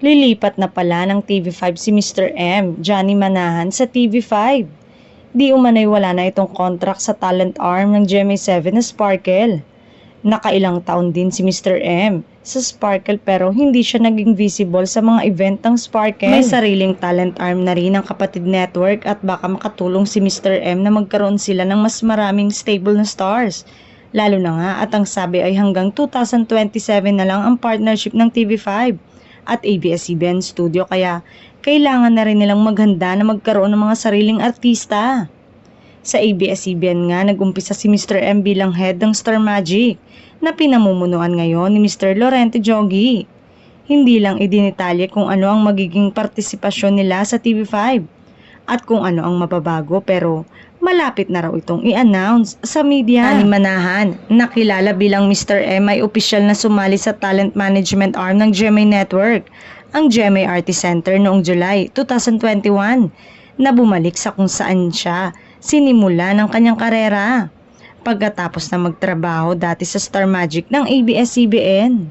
Lilipat na pala ng TV5 si Mr. M, Johnny Manahan sa TV5. Di umano'y wala na itong contract sa talent arm ng GMA7 na Sparkle. Nakailang taon din si Mr. M sa Sparkle pero hindi siya naging visible sa mga event ng Sparkle. May sariling talent arm na rin ang kapatid network at baka makatulong si Mr. M na magkaroon sila ng mas maraming stable na stars. Lalo na nga at ang sabi ay hanggang 2027 na lang ang partnership ng TV5 at ABS-CBN Studio kaya kailangan na rin nilang maghanda na magkaroon ng mga sariling artista. Sa ABS-CBN nga nag-umpisa si Mr. M bilang head ng Star Magic na pinamumunuan ngayon ni Mr. Lorente Jogi. Hindi lang idinitalye kung ano ang magiging partisipasyon nila sa TV5 at kung ano ang mababago pero malapit na raw itong i-announce sa media. Ni Manahan, nakilala bilang Mr. M ay opisyal na sumali sa talent management arm ng GMA Network, ang GMA Artist Center noong July 2021 na bumalik sa kung saan siya sinimula ng kanyang karera pagkatapos na magtrabaho dati sa Star Magic ng ABS-CBN.